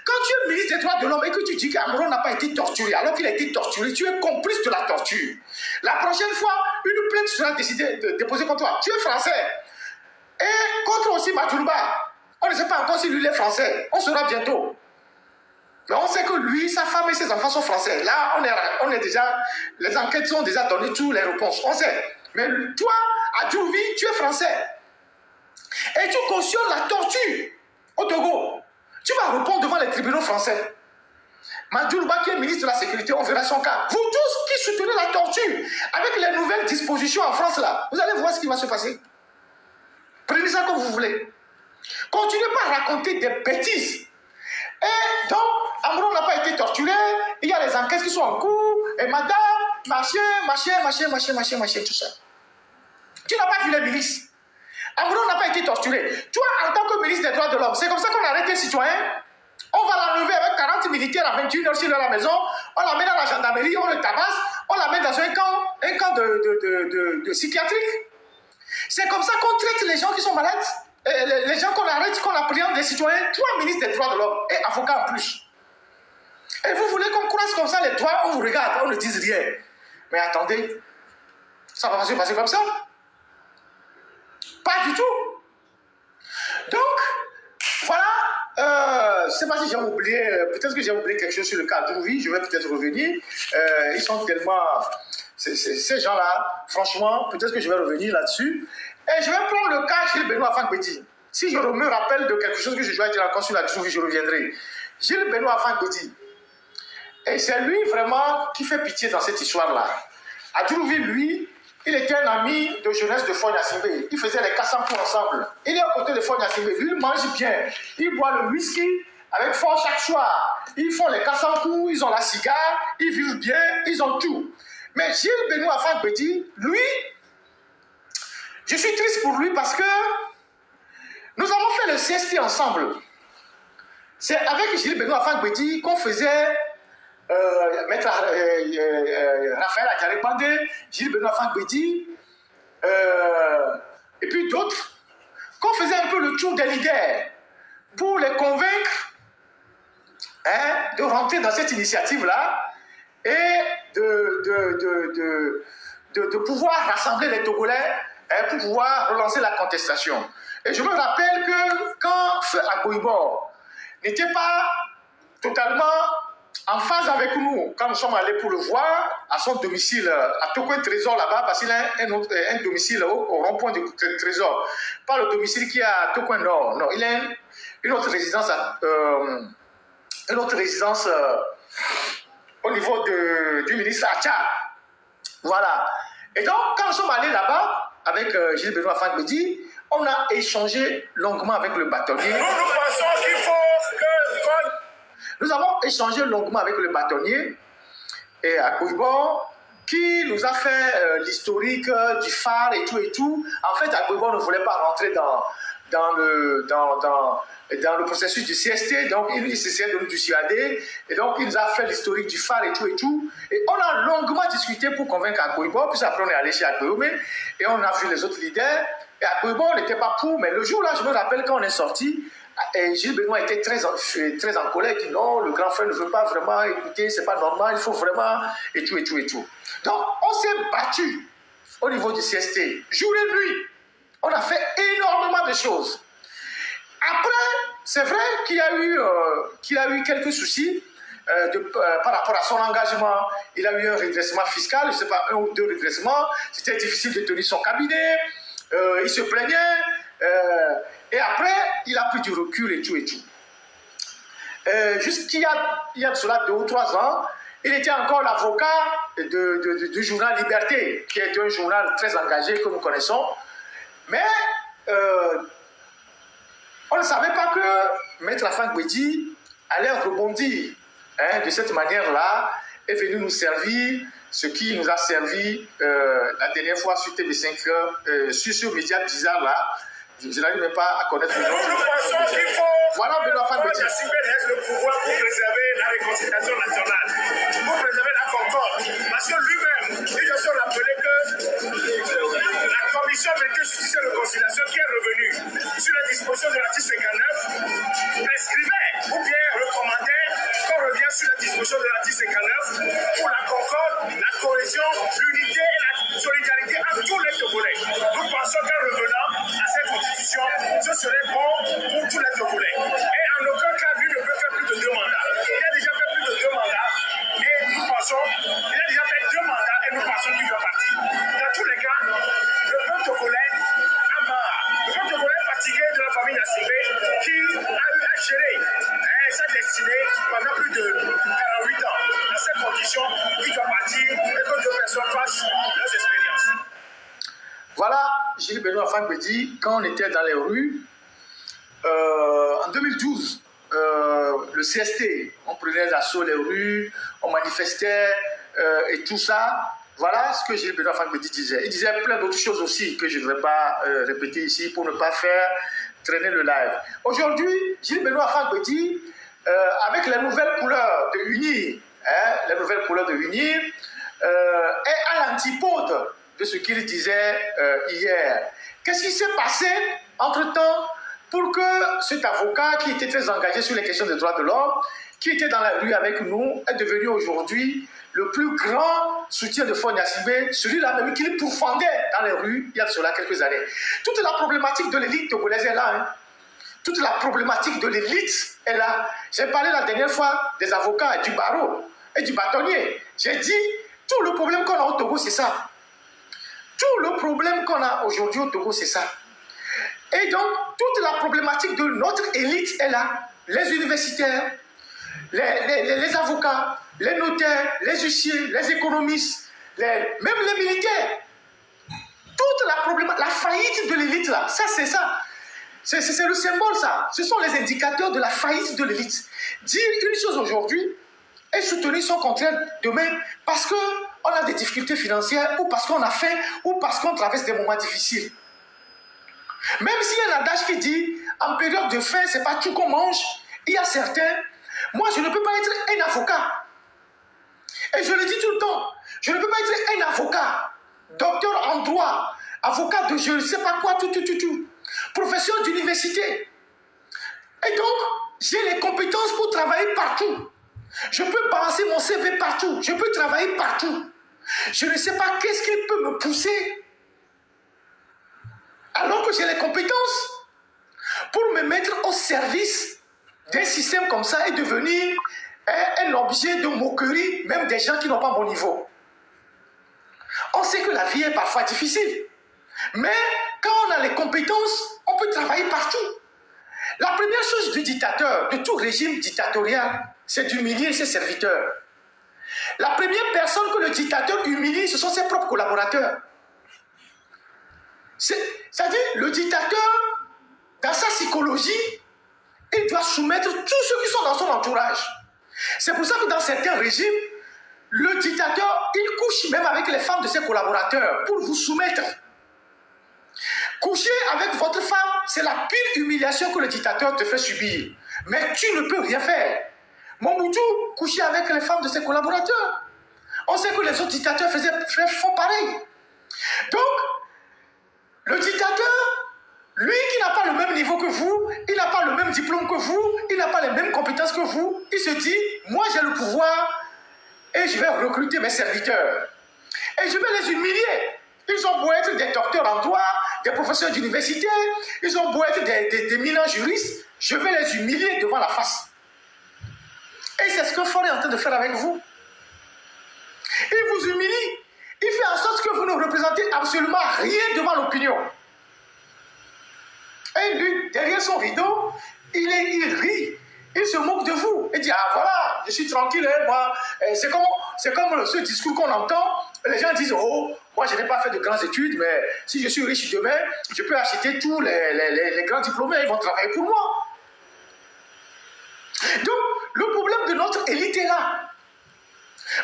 Quand tu es ministre des droits de l'homme et que tu dis qu'Amoron n'a pas été torturé alors qu'il a été torturé, tu es complice de la torture. La prochaine fois, une plainte sera déposée contre toi. Tu es français. Et contre aussi Madjouba. On ne sait pas encore si lui est français. On saura bientôt. Mais on sait que lui, sa femme et ses enfants sont français. Là, on est déjà, les enquêtes sont déjà données toutes les réponses. On sait. Mais toi, Adjouvi, tu es français. Et tu cautionnes la torture au Togo. Tu vas répondre devant les tribunaux français. Madjouba, qui est ministre de la Sécurité, on verra son cas. Vous tous qui soutenez la torture, avec les nouvelles dispositions en France, là, vous allez voir ce qui va se passer. Prenez ça comme vous voulez. Continuez pas à raconter des bêtises. Et donc, Amoron n'a pas été torturé, il y a les enquêtes qui sont en cours, et madame, machin, tout ça. Tu n'as pas vu les milices. Amoron n'a pas été torturé. Toi, en tant que ministre des droits de l'homme, c'est comme ça qu'on arrête les citoyens. On va l'enlever avec 40 militaires à 21h sur la maison, on l'amène à la gendarmerie, on le tabasse, on l'amène dans un camp de psychiatrique. C'est comme ça qu'on traite les gens qui sont malades. Les gens qu'on arrête, qu'on appréhende des citoyens, toi, ministre des droits de l'homme et avocat en plus. Et vous voulez qu'on croise comme ça les doigts, on vous regarde, on ne dise rien. Mais attendez, ça va pas se passer comme ça. Pas du tout. Donc, voilà, je ne sais pas si j'ai oublié, peut-être que j'ai oublié quelque chose sur le cas d'Ouvi, je vais peut-être revenir. Ils sont tellement, ces gens-là, franchement, peut-être que je vais revenir là-dessus. Et je vais prendre le cas Gilles Benoît Fangbedi. Si je me rappelle de quelque chose que je dois dire encore sur la Djouvi, je reviendrai. Gilles Benoît Fangbedi. Et c'est lui vraiment qui fait pitié dans cette histoire-là. À Djouvi, lui, il était un ami de jeunesse de Foy Nassimbe. Ils faisaient les Kassankou ensemble. Il est à côté de Foy Nassimbe. Lui, il mange bien. Il boit le whisky avec Foy chaque soir. Ils font les Kassankou, ils ont la cigare, ils vivent bien, ils ont tout. Mais Gilles Benoît Fangbedi, lui, je suis triste pour lui parce que nous avons fait le CST ensemble. C'est avec Gilles Benoît Fangbedi qu'on faisait Maître Raphaël Adjaré-Bandé, Gilles Benoît Fangbedi, et puis d'autres, qu'on faisait un peu le tour des leaders pour les convaincre de rentrer dans cette initiative-là et de pouvoir rassembler les Togolais pour pouvoir relancer la contestation. Et je me rappelle que quand Feu Agoïbor n'était pas totalement en phase avec nous, quand nous sommes allés pour le voir à son domicile, à Tokoin Trésor là-bas, parce qu'il a un domicile au rond-point du Trésor. Pas le domicile qui est à Tokoin Nord, non, il a une autre résidence, au niveau du ministre Acha. Voilà. Et donc, quand nous sommes allés là-bas, avec Gilles Benoît Fangbedi, on a échangé longuement avec le bâtonnier. Nous pensons qu'il faut que... Nous avons échangé longuement avec le bâtonnier et à Agoïbor, qui nous a fait l'historique du phare et tout et tout. En fait, Agoïbor ne voulait pas rentrer dans le processus du CST, donc il essayait de nous dissuader, et donc il nous a fait l'historique du phare et tout et tout. Et on a longuement discuté pour convaincre Agoïbor, puis après on est allé chez Agoïbor, et on a vu les autres leaders, et Agoïbor on n'était pas pour, mais le jour-là, je me rappelle quand on est sorti, et Gilles Benoît était très en colère, il dit non, le grand frère ne veut pas vraiment écouter, c'est pas normal, il faut vraiment, et tout, et tout, et tout. Donc, on s'est battu au niveau du CST, jour et nuit. On a fait énormément de choses. Après, c'est vrai qu'il y a eu quelques soucis par rapport à son engagement. Il a eu un redressement fiscal, je ne sais pas, 1 ou 2 redressements. C'était difficile de tenir son cabinet. Il se plaignait. Et après, il a pris du recul et tout et tout. Jusqu'il y a de cela 2 ou 3 ans, il était encore l'avocat du journal Liberté, qui est un journal très engagé que nous connaissons. Mais on ne savait pas que Maître Fangbedi allait rebondir de cette manière-là, est venu nous servir ce qui nous a servi la dernière fois sur TV5, sur ce média bizarre-là. Je n'arrive même pas à connaître le nom. Nous pensons qu'il faut... Voilà Benoît Fangbedi. Nassimbe laisse le pouvoir pour préserver la réconciliation nationale, pour préserver la concorde. Parce que lui-même, il doit se rappeler que la commission vérité, justice et réconciliation qui est revenue sur la disposition de l'article 59 prescrivait ou bien recommandait qu'on revienne sur la disposition de l'article 59 pour la concorde, la cohésion, l'unité et la solidarité entre tous les Togolais. Nous pensons qu'en revenant à cette constitution, ce serait bon pour tous les Togolais. Et en aucun cas, lui ne peut faire plus de 2 mandats. Il a déjà fait plus de 2 mandats et nous pensons, il a déjà fait 2 mandats et nous pensons qu'il doit partir. Dans tous les cas, le peuple togolais a marre. Le peuple togolais est fatigué de la famille Nassimbe qui a eu à gérer sa destinée pendant plus de 48 ans. Dans ces conditions, il doit partir et que 2 personnes fassent leurs expériences. Voilà Gilles Benoît Fangbedi, quand on était dans les rues, en 2012, le CST, on prenait d'assaut les rues, on manifestait et tout ça. Voilà ce que Gilles Benoît Fangbedi disait. Il disait plein d'autres choses aussi que je ne vais pas répéter ici pour ne pas faire traîner le live. Aujourd'hui, Gilles Benoît Fangbedi, avec les nouvelles couleurs de Unir, est à l'antipode de ce qu'il disait hier. Qu'est-ce qui s'est passé entre-temps pour que cet avocat qui était très engagé sur les questions des droits de l'homme, qui était dans la rue avec nous, est devenu aujourd'hui le plus grand soutien de Faure Gnassingbé, celui-là même qui pourfendait dans les rues il y a de cela quelques années. Toute la problématique de l'élite togolaise est là. Hein. Toute la problématique de l'élite est là. J'ai parlé la dernière fois des avocats, du barreau et du bâtonnier. J'ai dit, tout le problème qu'on a au Togo, c'est ça. Tout le problème qu'on a aujourd'hui au Togo, c'est ça. Et donc, toute la problématique de notre élite est là. Les universitaires, les avocats, les notaires, les huissiers, les économistes, même les militaires. Toute la problématique, la faillite de l'élite, là, ça c'est ça. C'est le symbole, ça. Ce sont les indicateurs de la faillite de l'élite. Dire une chose aujourd'hui et soutenir son contraire demain parce qu'on a des difficultés financières ou parce qu'on a faim ou parce qu'on traverse des moments difficiles. Même s'il y a un adage qui dit en période de faim, c'est pas tout qu'on mange, il y a certains. Moi, je ne peux pas être un avocat. Et je le dis tout le temps. Je ne peux pas être un avocat, docteur en droit, avocat de je ne sais pas quoi, tout. Professeur d'université. Et donc, j'ai les compétences pour travailler partout. Je peux balancer mon CV partout. Je peux travailler partout. Je ne sais pas qu'est-ce qui peut me pousser alors que j'ai les compétences pour me mettre au service d'un système comme ça et devenir un objet de moquerie, même des gens qui n'ont pas mon niveau. On sait que la vie est parfois difficile. Mais quand on a les compétences, on peut travailler partout. La première chose du dictateur, de tout régime dictatorial, c'est d'humilier ses serviteurs. La première personne que le dictateur humilie, ce sont ses propres collaborateurs. C'est-à-dire, le dictateur, dans sa psychologie, il doit soumettre tous ceux qui sont dans son entourage. C'est pour ça que dans certains régimes, le dictateur, il couche même avec les femmes de ses collaborateurs pour vous soumettre. Coucher avec votre femme, c'est la pire humiliation que le dictateur te fait subir. Mais tu ne peux rien faire. Mobutu couchait avec les femmes de ses collaborateurs. On sait que les autres dictateurs font pareil. Donc, le dictateur, lui qui n'a pas le même niveau que vous, il n'a pas le même diplôme que vous, il n'a pas les mêmes compétences que vous, il se dit, moi j'ai le pouvoir et je vais recruter mes serviteurs. Et je vais les humilier. Ils ont beau être des docteurs en droit, des professeurs d'université, ils ont beau être des éminents juristes, je vais les humilier devant la face. Et c'est ce que Faure est en train de faire avec vous. Il vous humilie. Il fait en sorte que vous ne représentez absolument rien devant l'opinion. Et lui, derrière son rideau, il rit. Il se moque de vous. Il dit, ah voilà, je suis tranquille, hein, moi. C'est comme ce discours qu'on entend. Les gens disent, oh, moi je n'ai pas fait de grandes études, mais si je suis riche demain, je peux acheter tous les grands diplômés, ils vont travailler pour moi. Donc, le problème de notre élite est là.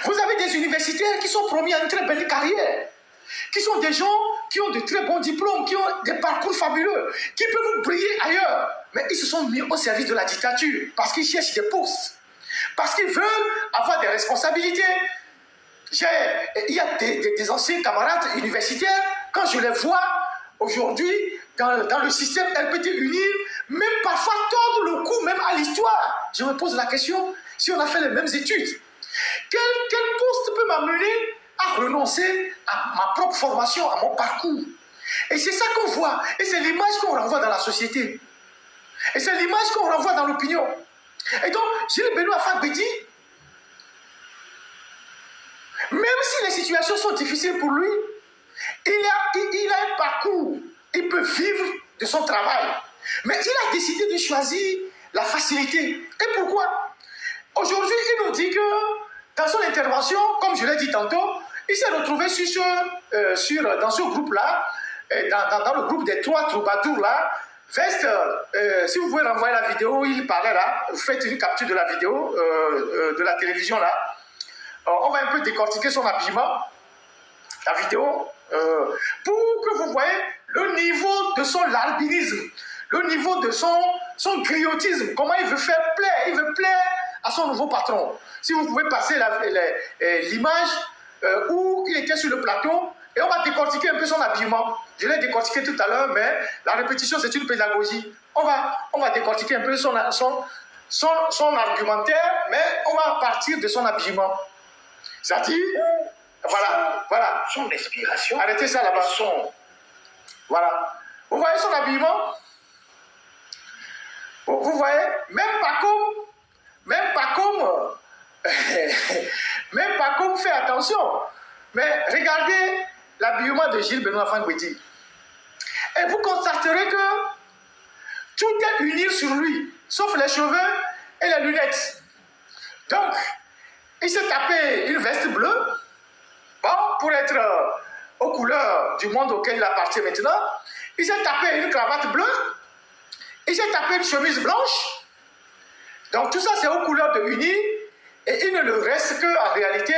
Vous avez des universitaires qui sont promis à une très belle carrière, qui sont des gens qui ont de très bons diplômes, qui ont des parcours fabuleux, qui peuvent briller ailleurs. Mais ils se sont mis au service de la dictature parce qu'ils cherchent des postes, parce qu'ils veulent avoir des responsabilités. Il y a des anciens camarades universitaires, quand je les vois aujourd'hui dans le système LPT Unir, même parfois tordre le cou même à l'histoire. Je me pose la question, si on a fait les mêmes études, quel poste peut m'amener à renoncer à ma propre formation, à mon parcours? Et c'est ça qu'on voit, et c'est l'image qu'on renvoie dans la société. Et c'est l'image qu'on renvoie dans l'opinion. Et donc, Gilles Benoît Fagbedi, même si les situations sont difficiles pour lui, il a un parcours, il peut vivre de son travail. Mais il a décidé de choisir la facilité. Et pourquoi? Aujourd'hui, il nous dit que dans son intervention, comme je l'ai dit tantôt, il s'est retrouvé dans ce groupe-là, dans le groupe des 3 troubadours-là. Veste, si vous pouvez renvoyer la vidéo, il parlait là, vous faites une capture de la vidéo de la télévision là. On va un peu décortiquer son habillement, la vidéo, pour que vous voyez le niveau de son albinisme, le niveau de son griotisme, comment il veut faire plaire, il veut plaire à son nouveau patron. Si vous pouvez passer l'image où il était sur le plateau, Et on va décortiquer un peu son habillement. Je l'ai décortiqué tout à l'heure, mais la répétition, c'est une pédagogie. On va décortiquer un peu son argumentaire, mais on va partir de son habillement. C'est-à-dire, voilà. Son inspiration. Arrêtez ça là-bas. Voilà. Vous voyez son habillement? Vous voyez? Même pas comme fait attention. Mais regardez l'habillement de Gilles Benoît Fagbedi. Et vous constaterez que tout est uni sur lui, sauf les cheveux et les lunettes. Donc, il s'est tapé une veste bleue, bon, pour être aux couleurs du monde auquel il appartient maintenant. Il s'est tapé une cravate bleue, il s'est tapé une chemise blanche. Donc tout ça, c'est aux couleurs de uni. Et il ne le reste qu'en réalité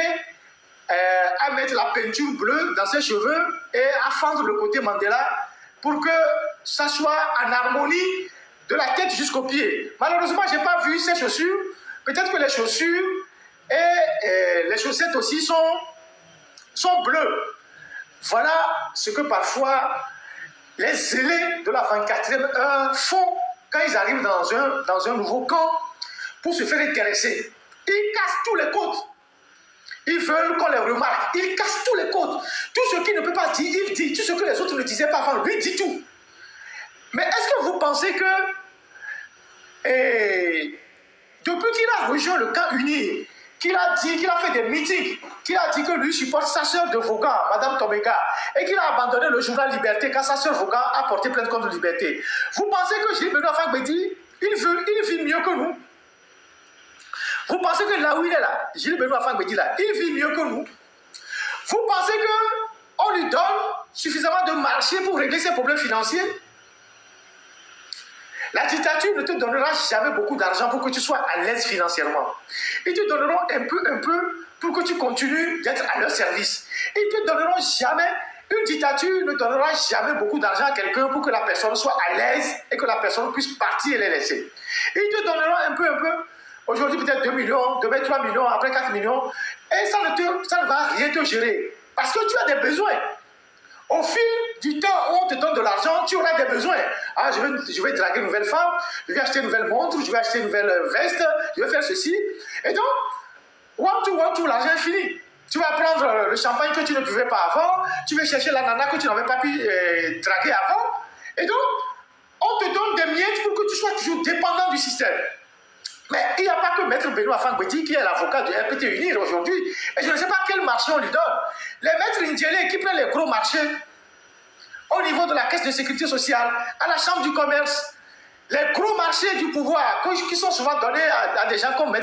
à mettre la peinture bleue dans ses cheveux et à fendre le côté Mandela pour que ça soit en harmonie de la tête jusqu'aux pieds. Malheureusement, je n'ai pas vu ses chaussures. Peut-être que les chaussures et les chaussettes aussi sont bleues. Voilà ce que parfois les zélés de la 24e heure font quand ils arrivent dans un nouveau camp pour se faire intéresser. Ils cassent tous les codes. Ils veulent qu'on les remarque. Ils cassent tous les codes. Tout ce qu'il ne peut pas dire, il dit. Tout ce que les autres ne disaient pas avant, lui dit tout. Mais est-ce que vous pensez que depuis qu'il a rejoint le camp uni, qu'il a fait des meetings, qu'il a dit que lui supporte sa sœur de Vaughan, Madame Tomega, et qu'il a abandonné le journal Liberté quand sa sœur Vaughan a porté plainte contre Liberté. Vous pensez que Gilles Benoît Fagbedi, il vit mieux que nous? Vous pensez que là où il est là, Gilles Benoît Fagbedi là, il vit mieux que nous? Vous pensez qu'on lui donne suffisamment de marché pour régler ses problèmes financiers? La dictature ne te donnera jamais beaucoup d'argent pour que tu sois à l'aise financièrement. Ils te donneront un peu pour que tu continues d'être à leur service. Ils te donneront jamais, une dictature ne donnera jamais beaucoup d'argent à quelqu'un pour que la personne soit à l'aise et que la personne puisse partir et les laisser. Ils te donneront un peu. Aujourd'hui peut-être 2 millions, demain 3 millions, après 4 millions. Et ça ne va rien te gérer. Parce que tu as des besoins. Au fil du temps où on te donne de l'argent, tu auras des besoins. Ah, je vais draguer une nouvelle femme, je vais acheter une nouvelle montre, je vais acheter une nouvelle veste, je vais faire ceci. Et donc, one to, l'argent est fini. Tu vas prendre le champagne que tu ne buvais pas avant, tu vas chercher la nana que tu n'avais pas pu draguer avant. Et donc, on te donne des miettes pour que tu sois toujours dépendant du système. Mais il n'y a pas que Maître Benoît Fagbedi qui est l'avocat du RPT Unir aujourd'hui. Et je ne sais pas quel marché on lui donne. Les maîtres indiens qui prennent les gros marchés au niveau de la caisse de sécurité sociale, à la chambre du commerce, les gros marchés du pouvoir qui sont souvent donnés à des gens comme Maître